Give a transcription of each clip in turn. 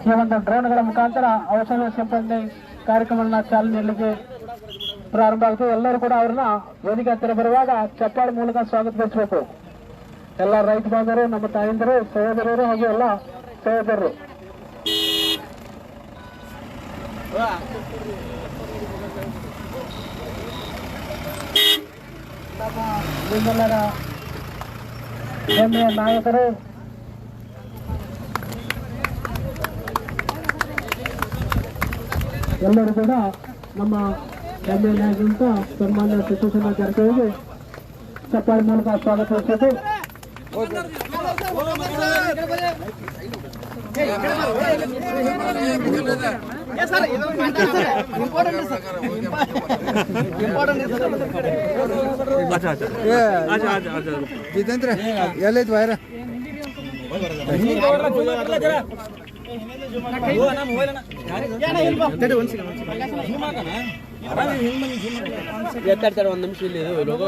ಈ ಒಂದು ಡ್ರೋನ್ಗಳ ಮುಖಾಂತರ ಔಷಧ ಸಿಂಪಡಣೆ ಕಾರ್ಯಕ್ರಮಗಳನ್ನ ಚಾಲನೆ ನೀಡಲಿಕ್ಕೆ ಪ್ರಾರಂಭ ಆಗುತ್ತೆ. ಎಲ್ಲರೂ ಕೂಡ ಅವ್ರನ್ನ ವೇದಿಕೆ ಹತ್ತಿರ ಬರುವಾಗ ಚಪ್ಪಾಳೆ ಮೂಲಕ ಸ್ವಾಗತಿಸಬೇಕು. ಎಲ್ಲ ರೈತ ಬಾಂಧವರು, ನಮ್ಮ ತಾಯಂದಿರು, ಸಹೋದರರು ಹಾಗೂ ಎಲ್ಲ ಸಹೋದರರು. ನಮ್ಮ ನಿಮ್ಮೆಲ್ಲರ ಹೆಮ್ಮೆಯ ನಾಯಕರು ಎಲ್ಲರೂ ಕೂಡ ನಮ್ಮ ಹೆಮ್ಮೆಯ ನಾಯಕರಂತ ಸನ್ಮಾನ್ಯ ಸತೀಶಣ್ಣ ಜಾರಕಿಹೊಳಿಗೆ ಚಪ್ಪಾಳೆ ಮೂಲಕ ಸ್ವಾಗತಿಸಬೇಕು. ಜಿತೇಂದ್ರ ಎಲ್ಲೈತ್ ವೈರ ಎತ್ತಾಡ್ತಾರೆ. ಒಂದು ನಿಮಿಷ ಇಲ್ಲಿ ಲೋಗೋ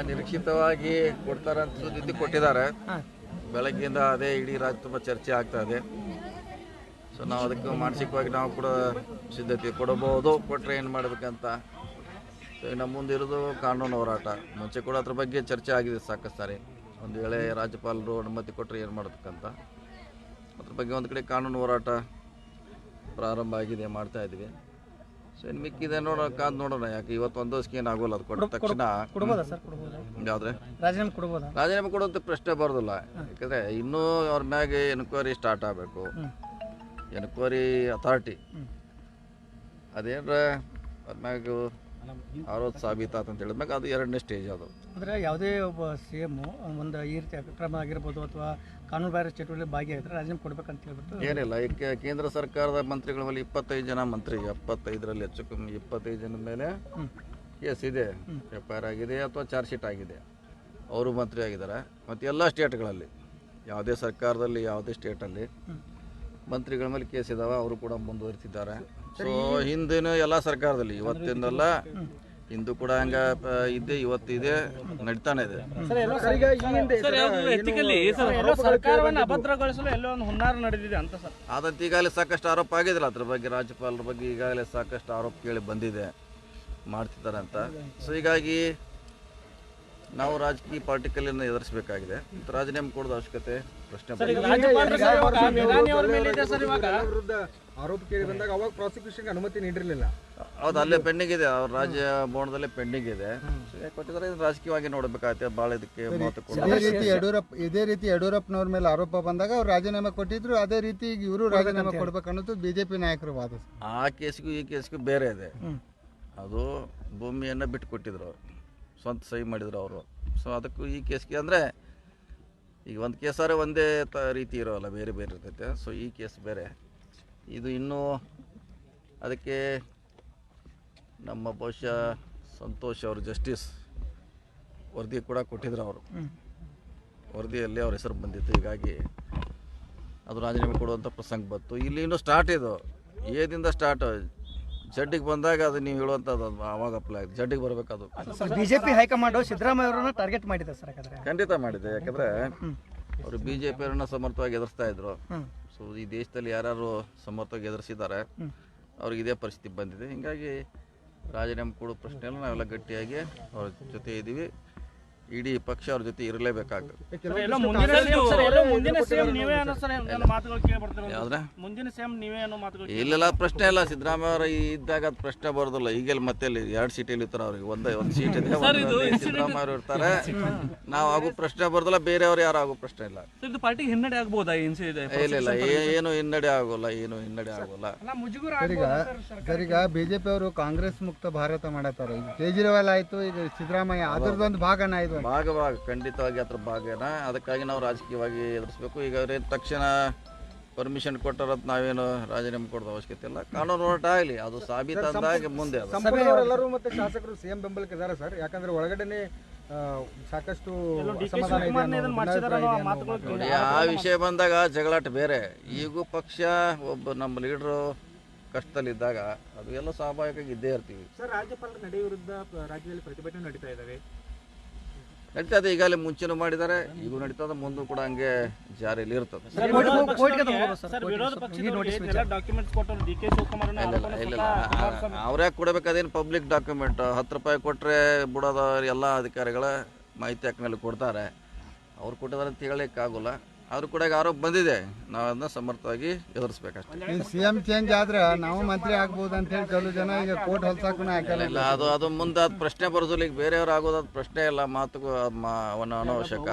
ನಿರೀಕ್ಷಿತವಾಗಿ ಕೊಡ್ತಾರಂತ ಸುದ್ದಿ ಕೊಟ್ಟಿದ್ದಾರೆ. ಬೆಳಗ್ಗೆಯಿಂದ ಅದೇ ಇಡೀ ರಾಜ್ಯ ತುಂಬ ಚರ್ಚೆ ಆಗ್ತಾ ಇದೆ. ಸೊ ನಾವು ಅದಕ್ಕೆ ಮಾನಸಿಕವಾಗಿ ನಾವು ಕೂಡ ಸಿದ್ಧತೆ ಕೊಡಬಹುದು. ಕೊಟ್ಟರೆ ಏನು ಮಾಡಬೇಕಂತ. ಸೊ ನಮ್ಮ ಮುಂದಿರೋದು ಕಾನೂನು ಹೋರಾಟ. ಮುಂಚೆ ಕೂಡ ಅದ್ರ ಬಗ್ಗೆ ಚರ್ಚೆ ಆಗಿದೆ ಸಾಕಷ್ಟು ಸಾರಿ. ಒಂದು ವೇಳೆ ರಾಜ್ಯಪಾಲರು ಅನುಮತಿ ಕೊಟ್ಟರೆ ಏನು ಮಾಡಬೇಕಂತ ಅದ್ರ ಬಗ್ಗೆ ಒಂದು ಕಡೆ ಕಾನೂನು ಹೋರಾಟ ಪ್ರಾರಂಭ ಆಗಿದೆ, ಮಾಡ್ತಾ ಇದ್ವಿ. ಸೊ ಇನ್ನು ಮಿಕ್ಕಿದೆ ಕಾದು ನೋಡೋಣ. ಯಾಕೆ ಇವತ್ತು ಒಂದು ದಿವಸಕ್ಕೆ ಏನು ಆಗೋಲ್ಲ. ಅದು ಕೊಟ್ಟ ತಕ್ಷಣ ಯಾವ್ದ್ರೆ ರಾಜೀನಾಮೆ ಕೊಡುವಂಥ ಪ್ರಶ್ನೆ ಬರೋದಿಲ್ಲ. ಯಾಕಂದರೆ ಇನ್ನೂ ಅವ್ರ ಮ್ಯಾಗೆ ಎನ್ಕ್ವೈರಿ ಸ್ಟಾರ್ಟ್ ಆಗಬೇಕು. ಎನ್ಕ್ವೈರಿ ಅಥಾರಿಟಿ ಅದೇನ್ರ ಅವ್ರ ಮ್ಯಾಗ ಆರೋಪ ಸಾಬೀತಾತ ಅಂತ ಹೇಳಿದ್ಮ್ಯಾಗ ಅದು ಎರಡನೇ ಸ್ಟೇಜ್. ಅದು ಅಂದರೆ ಯಾವುದೇ ಒಬ್ಬ ಸಿ ಎಮ್ ಒಂದು ಈ ರೀತಿ ಅಕ್ರಮ ಆಗಿರ್ಬೋದು ಅಥವಾ ಕಾನೂನು ಬಾಹಿರ ಚಟುವಟಿಕೆ ಭಾಗಿಯಾಗಿದ್ರೆ ರಾಜೀನಾಮೆ ಕೊಡ್ಬೇಕಂತ ಹೇಳ್ಬಿಟ್ಟು ಏನಿಲ್ಲ. ಈಗ ಕೇಂದ್ರ ಸರ್ಕಾರದ ಮಂತ್ರಿಗಳ ಮೇಲೆ 25 ಜನ ಮಂತ್ರಿ, 75ರಲ್ಲಿ ಹೆಚ್ಚು ಕಮ್ಮಿ 25 ಜನದ ಮೇಲೆ ಕೇಸ್ ಇದೆ, FIR ಆಗಿದೆ ಅಥವಾ ಚಾರ್ಜ್ ಶೀಟ್ ಆಗಿದೆ. ಅವರು ಮಂತ್ರಿ ಆಗಿದ್ದಾರೆ. ಮತ್ತು ಎಲ್ಲ ಸ್ಟೇಟ್ಗಳಲ್ಲಿ ಯಾವುದೇ ಸರ್ಕಾರದಲ್ಲಿ ಯಾವುದೇ ಸ್ಟೇಟಲ್ಲಿ ಮಂತ್ರಿಗಳ ಮೇಲೆ ಕೇಸ್ ಇದಾವೆ. ಅವರು ಕೂಡ ಮುಂದುವರಿತಿದ್ದಾರೆ. ಸೊ ಹಿಂದಿನ ಎಲ್ಲ ಸರ್ಕಾರದಲ್ಲಿ ಇವತ್ತಿನಲ್ಲ ಹಿಂದೂ ಕೂಡ ಹಂಗ ಇದ್ದೆ, ಇವತ್ತಿದೆ, ನಡೀತಾನೆ ಇದೆ. ಆದಂತ ಈಗಾಗಲೇ ಸಾಕಷ್ಟು ಆರೋಪ ಆಗಿದಿಲ್ಲ ಅದ್ರ ಬಗ್ಗೆ. ರಾಜ್ಯಪಾಲರ ಬಗ್ಗೆ ಈಗಾಗಲೇ ಸಾಕಷ್ಟು ಆರೋಪ ಕೇಳಿ ಬಂದಿದೆ, ಮಾಡ್ತಿದ್ದಾರೆ ಅಂತ. ಸೊ ಹೀಗಾಗಿ ನಾವು ರಾಜಕೀಯ ಪಾರ್ಟಿಕಲನ್ನು ಎದುರಿಸಬೇಕಾಗಿದೆ. ರಾಜೀನಾಮೆ ಕೊಡೋದು ಅವಶ್ಯಕತೆ ಪ್ರಶ್ನೆ ಆರೋಪ ಕೇಳಿ ಬಂದಾಗ ಅವಾಗ ಪ್ರಾಸಿಕ್ಯೂಷನ್ಗೆ ಅನುಮತಿ ನೀಡಿರಲಿಲ್ಲ. ಹೌದು, ಅಲ್ಲೇ ಪೆಂಡಿಂಗ್ ಇದೆ. ಅವ್ರ ರಾಜ್ಯ ಭವನದಲ್ಲೇ ಪೆಂಡಿಂಗ್ ಇದೆ. ಕೊಟ್ಟಿದ್ದಾರೆ. ರಾಜಕೀಯವಾಗಿ ನೋಡಬೇಕಾಗುತ್ತೆ. ಭಾಳ ಇದಕ್ಕೆ ಇದೇ ರೀತಿ ಯಡಿಯೂರಪ್ಪನವ್ರ ಮೇಲೆ ಆರೋಪ ಬಂದಾಗ ಅವ್ರು ರಾಜೀನಾಮೆ ಕೊಟ್ಟಿದ್ರು. ಅದೇ ರೀತಿ ಇವರು ರಾಜೀನಾಮೆ ಕೊಡ್ಬೇಕು ಅನ್ನೋದು ಬಿಜೆಪಿ ನಾಯಕರು ವಾದ. ಆ ಕೇಸ್ಗೂ ಈ ಕೇಸ್ಗೂ ಬೇರೆ ಇದೆ. ಅದು ಭೂಮಿಯನ್ನು ಬಿಟ್ಟು ಕೊಟ್ಟಿದ್ರು, ಸ್ವಂತ ಸಹಿ ಮಾಡಿದ್ರು ಅವರು. ಸೊ ಅದಕ್ಕೂ ಈ ಕೇಸ್ಗೆ ಅಂದರೆ ಈಗ ಒಂದು ಕೇಸಾರೆ ಒಂದೇ ರೀತಿ ಇರೋಲ್ಲ, ಬೇರೆ ಬೇರೆ ಇರ್ತೈತೆ. ಸೊ ಈ ಕೇಸ್ ಬೇರೆ, ಇದು ಇನ್ನೂ ಅದಕ್ಕೆ ನಮ್ಮ ಬಹುಶಃ ಸಂತೋಷ್ ಅವರು ಜಸ್ಟಿಸ್ ವರದಿ ಕೂಡ ಕೊಟ್ಟಿದ್ರು. ಅವರು ವರದಿಯಲ್ಲಿ ಅವ್ರ ಹೆಸರು ಬಂದಿತ್ತು. ಹೀಗಾಗಿ ಅದು ರಾಜೀನಾಮೆ ಕೊಡುವಂಥ ಪ್ರಸಂಗ ಬಂತು. ಇಲ್ಲಿ ಇನ್ನೂ ಸ್ಟಾರ್ಟ್ ಇದು, ಏದಿಂದ ಸ್ಟಾರ್ಟ್. ಜಡ್ಡಿಗೆ ಬಂದಾಗ ಅದು ನೀವು ಹೇಳುವಂಥದ್ದು ಅವಾಗ ಅಪ್ಲೈ ಆಗಿದೆ. ಜಡ್ಡಿಗೆ ಬರಬೇಕದು. ಬಿಜೆಪಿ ಹೈಕಮಾಂಡ್ ಸಿದ್ದರಾಮಯ್ಯ ಅವರನ್ನ ಟಾರ್ಗೆಟ್ ಮಾಡಿದೆ ಸರ್. ಖಂಡಿತ ಮಾಡಿದೆ. ಯಾಕಂದರೆ ಅವರು BJPಯವರನ್ನ ಸಮರ್ಥವಾಗಿ ಎದುರಿಸ್ತಾ ಇದ್ರು. ಸೊ ಈ ದೇಶದಲ್ಲಿ ಯಾರು ಸಮರ್ಥವಾಗಿ ಎದುರಿಸಿದ್ದಾರೆ ಅವ್ರಿಗೆ ಇದೇ ಪರಿಸ್ಥಿತಿ ಬಂದಿದೆ. ಹೀಗಾಗಿ ರಾಜೀನಾಮೆ ಕೊಡೋ ಪ್ರಶ್ನೆಯಲ್ಲ, ನಾವೆಲ್ಲ ಗಟ್ಟಿಯಾಗಿ ಅವ್ರ ಜೊತೆ ಇದ್ದೀವಿ. ಇಡೀ ಪಕ್ಷ ಅವ್ರ ಜೊತೆ ಇರಲೇಬೇಕಾಗ್ತದೆ. ಇಲ್ಲೆಲ್ಲ ಪ್ರಶ್ನೆ ಇಲ್ಲ. ಸಿದ್ದರಾಮಯ್ಯ ಅವರು ಇದ್ದಾಗ ಅದು ಪ್ರಶ್ನೆ ಬರೋದಿಲ್ಲ. ಈಗೆಲ್ಲ ಮತ್ತೆ 2 ಸೀಟಲ್ಲಿ ಇರ್ತಾರೆ. ಅವ್ರಿಗೆ ಒಂದು ಸೀಟ್ ಇದೆ. ಸಿದ್ದರಾಮಯ್ಯ ಅವರು ಇರ್ತಾರೆ. ನಾವು ಆಗೋ ಪ್ರಶ್ನೆ ಬರೋದಿಲ್ಲ. ಬೇರೆಯವ್ರು ಯಾರು ಆಗೋ ಪ್ರಶ್ನೆ ಇಲ್ಲ. ಹಿನ್ನಡೆ ಆಗ್ಬೋದಾ? ಇಲ್ಲ, ಏನು ಹಿನ್ನಡೆ ಆಗೋಲ್ಲ. ಏನು ಹಿನ್ನಡೆ ಆಗೋಲ್ಲ. ಈಗ ಬಿಜೆಪಿ ಅವರು ಕಾಂಗ್ರೆಸ್ ಮುಕ್ತ ಭಾರತ ಮಾಡತ್ತಾರೆ. ಕೇಜ್ರಿವಾಲ್ ಆಯ್ತು, ಈಗ ಸಿದ್ದರಾಮಯ್ಯ ಅದರದೊಂದು ಭಾಗನ ಇದು. ಭಾಗ ಖಂಡಿತವಾಗಿ ಅದ್ರ ಭಾಗನ. ಅದಕ್ಕಾಗಿ ನಾವು ರಾಜಕೀಯವಾಗಿ ಎದುರಿಸ್ಬೇಕು. ಈಗ ತಕ್ಷಣ ಪರ್ಮಿಷನ್ ಕೊಟ್ಟಾರತ್ ನಾವೇನು ರಾಜೀನಾಮೆ ಕೊಡೋದು ಅವಶ್ಯಕತೆ ಇಲ್ಲ. ಕಾನೂನು ಹೋರಾಟ ಆಗಲಿ, ಅದು ಸಾಬೀತಂದಾಗ ಮುಂದೆ ಅದು. ಸಂಪುಟದವರೆಲ್ಲರೂ ಮತ್ತೆ ಶಾಸಕರು ಸಿಎಂ ಬೆಂಬಲಕ್ಕೆ ಇದ್ದಾರೆ ಸರ್. ಯಾಕಂದ್ರೆ ಒಳಗಡೆನೆ ಸಾಕಷ್ಟು ಅಸಮಾಧಾನ ಇದೆ ಅನ್ನೋ ಅಭಿಪ್ರಾಯ ಇದೆ. ನೋಡಿ, ಆ ವಿಷಯ ಬಂದಾಗ ಜಗಳಾಟ ಬೇರೆ. ಈಗೂ ಪಕ್ಷ ಒಬ್ಬ ನಮ್ಮ ಲೀಡ್ರು ಕಷ್ಟದಲ್ಲಿದ್ದಾಗ ಅದು ಎಲ್ಲ ಸ್ವಾಭಾವಿಕವಾಗಿ ಇದ್ದೇ ಇರ್ತೀವಿ. ಸರ್, ರಾಜ್ಯಪಾಲರ ನಡೆ ವಿರುದ್ಧ ರಾಜ್ಯದಲ್ಲಿ ಪ್ರತಿಭಟನೆ ನಡೀತಾ ಇದ್ದಾವೆ. ನಡೀತಾ ಇದೆ, ಈಗಾಗಲೇ ಮುಂಚೆನೂ ಮಾಡಿದ್ದಾರೆ, ಈಗೂ ನಡೀತದ, ಮುಂದೂ ಕೂಡ ಹಂಗೆ ಜಾರಿಯಲ್ಲಿ ಇರ್ತದೆ. ಇಲ್ಲ ಅವ್ರ್ಯಾಕೆ ಕೊಡಬೇಕು? ಅದೇನು ಪಬ್ಲಿಕ್ ಡಾಕ್ಯುಮೆಂಟ್. 10 ರೂಪಾಯಿ ಕೊಟ್ಟರೆ ಬಿಡೋದ ಎಲ್ಲ ಅಧಿಕಾರಿಗಳ ಮಾಹಿತಿ ಹಾಕಿನಲ್ಲಿ ಕೊಡ್ತಾರೆ. ಅವ್ರು ಕೊಟ್ಟಿದ್ದಾರೆ ಅಂತ ಹೇಳಲಿಕ್ಕಾಗೋಲ್ಲ. ಆದ್ರೂ ಕೂಡ ಈಗ ಆರೋಪ ಬಂದಿದೆ, ನಾವು ಅದನ್ನ ಸಮರ್ಥವಾಗಿ ಎದುರಿಸ್ಬೇಕಷ್ಟೇ. ಸಿಎಂ ಚೇಂಜ್ ಆದ್ರೆ ನಾವು ಮಂತ್ರಿ ಆಗ್ಬೋದು ಅಂತ ಹೇಳಿ ಕೆಲವು ಜನ ಈಗ ಕೋರ್ಟ್ ಹೊಲ್ಸಾಕು ಹಾಕಲ್ಲ. ಇಲ್ಲ, ಅದು ಮುಂದೆ ಅದು ಪ್ರಶ್ನೆ ಬರೋದಿಲ್ಲ. ಈಗ ಬೇರೆಯವ್ರು ಆಗೋದು ಅದು ಪ್ರಶ್ನೆ ಇಲ್ಲ, ಮಾತುಗೂ ಅನಾವಶ್ಯಕ.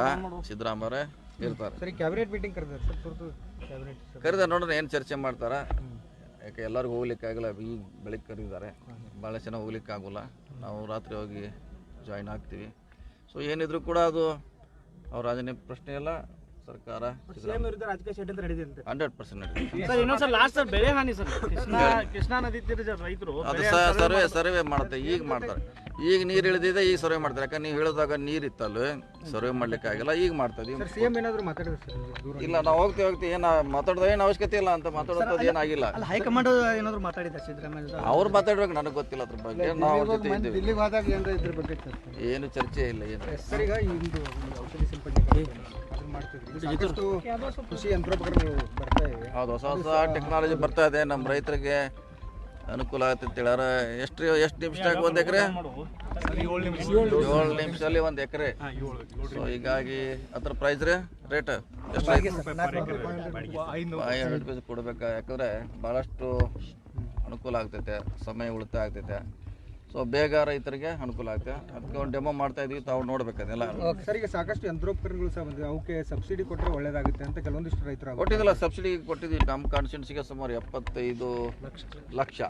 ಸಿದ್ದರಾಮಯ್ಯ ಇರ್ತಾರೆ. ಸರಿ, ಕ್ಯಾಬಿನೆಟ್ ಮೀಟಿಂಗ್ ಕರೆದ ನೋಡ್ರಿ ಏನು ಚರ್ಚೆ ಮಾಡ್ತಾರೆ. ಯಾಕೆ ಎಲ್ಲರಿಗೂ ಹೋಗ್ಲಿಕ್ಕಾಗಲ್ಲ, ಈಗ ಬೆಳಿಗ್ಗೆ ಕರೀತಾರೆ, ಭಾಳ ಜನ ಹೋಗ್ಲಿಕ್ಕಾಗೋಲ್ಲ. ನಾವು ರಾತ್ರಿ ಹೋಗಿ ಜಾಯಿನ್ ಆಗ್ತೀವಿ. ಸೊ ಏನಿದ್ರು ಕೂಡ ಅದು ಅವ್ರ ರಾಜೀನಾಮೆ ಪ್ರಶ್ನೆ ಇಲ್ಲ. ಸರ್ಕಾರ 100% ನಡೆದಿದೆ. 100% ನಡೆದಿದೆ. ಸರ್, ಇನ್ನೊಂದು ಸರ್ ಲಾಸ್ಟ್ ಸರ್ ಬೆಳೆ ಹಾನಿ ಸರ್ ಕೃಷ್ಣಾ ನದಿ ತೀರದ ರೈತರು ಅದು ಸರ್ವೆ ಮಾಡುತ್ತೆ. ಈಗ ಮಾಡ್ತಾರೆ, ಈಗ ನೀರು ಇಳಿದಿದೆ, ಈಗ ಸರ್ವೆ ಮಾಡ್ತಾರೆ. ಯಾಕಂದ್ರೆ ನೀವು ಹೇಳಿದಾಗ ನೀರು ಇತ್ತಲ್ಲ, ಸರ್ವೆ ಮಾಡ್ಲಿಕ್ಕೆ ಆಗಿಲ್ಲ, ಈಗ ಮಾಡ್ತದೆ. ಸಿಎಂ ಏನಾದ್ರು ಮಾತಾಡಿದ್ರು? ಇಲ್ಲ, ನಾವು ಹೋಗ್ತೀವಿ ಏನು ಮಾತಾಡೋದು ಏನು ಅವಶ್ಯಕತೆ ಇಲ್ಲ ಅಂತ ಮಾತಾಡೋದು ಏನಾಗಿಲ್ಲ. ಹೈಕಮಾಂಡ್ ಏನಾದ್ರು ಮಾತಾಡಿದ್ದಾರೆ ಸಿದ್ದರಾಮಯ್ಯ? ಅವ್ರು ಮಾತಾಡ್ಬೇಕು, ನನಗೆ ಗೊತ್ತಿಲ್ಲ ಅದ್ರ ಬಗ್ಗೆ. ನಾವು ಅವ್ರ ಜೊತೆ ಇದ್ದೀವಿ. ದಿಲ್ಲಿಗೆ ಹೋದಾಗ ಏನಾರ ಇದ್ರ ಬಗ್ಗೆ ಏನು ಚರ್ಚೆ ಇಲ್ಲ. ಏನು ಸರ್, ಈಗ ಇಂದು ಔಷಧಿ ಸಿಂಪಡಣೆ ಮಾಡ್ತಿದ್ರಿ, ಸಾಕಷ್ಟು ಕೃಷಿ ಯಂತ್ರೋಪಕರಣಗಳು ಬರ್ತಾ ಇವೆ. ಹೌದು, ಹೊಸ ಟೆಕ್ನಾಲಜಿ ಬರ್ತಾ ಇದೆ, ನಮ್ಮ ರೈತರಿಗೆ ಅನುಕೂಲ ಆಗುತ್ತೆ ಅಂತ ಹೇಳ್ಯಾರ. ಎಷ್ಟು ನಿಮಿಷದಾಗ 1 ಎಕರೆ? 7 ನಿಮಿಷದಲ್ಲಿ 1 ಎಕರೆ. ಸೊ ಹೀಗಾಗಿ ಅದ್ರ ಪ್ರೈಸ್ ರೇಟ್ ಎಷ್ಟು? 500 ರೂಪಾಯಿ ಕೊಡ್ಬೇಕಾ? ಯಾಕಂದ್ರೆ ಭಾಳಷ್ಟು ಅನುಕೂಲ ಆಗ್ತೈತೆ, ಸಮಯ ಉಳಿತಾಯ ಆಗ್ತೈತೆ. ಸೊ ಬೇಗ ರೈತರಿಗೆ ಅನುಕೂಲ ಆಗುತ್ತೆ. ಅದಕ್ಕೆ ಒಂದು ಡೆಮೋ ಮಾಡ್ತಾ ಇದೀವಿ, ತಾವು ನೋಡ್ಬೇಕದೆಲ್ಲ. ಸರ್, ಈಗ ಸಾಕಷ್ಟು ಯಂತ್ರೋಪಕರಣಗಳು ಸಹ ಬಂದಿದೆ, ಅವಕ್ಕೆ ಸಬ್ಸಿಡಿ ಕೊಟ್ಟರೆ ಒಳ್ಳೇದಾಗುತ್ತೆ ಅಂತ ಕೆಲವೊಂದಿಷ್ಟು ರೈತರು ಕೊಟ್ಟಿದ್ದಿಲ್ಲ. ಸಬ್ಸಿಡಿ ಕೊಟ್ಟಿದ್ದೀವಿ. ನಮ್ಮ ಕಾನ್ಸ್ಟಿಟ್ಯೂನ್ಸಿಗೆ ಸುಮಾರು 75 ಲಕ್ಷ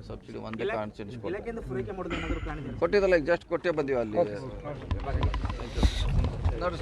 ಸಬ್ಸಿಡಿ ಒಂದೇ ಕಾನ್ಸ್ಟಿಟ್ಯೂನ್ಸಿ ಕೊಟ್ಟಿದ್ದಲ್ಲ. ಈಗ ಜಸ್ಟ್ ಕೊಟ್ಟೇ ಬಂದೀವಿ ಅಲ್ಲಿ. ನೋಡಿ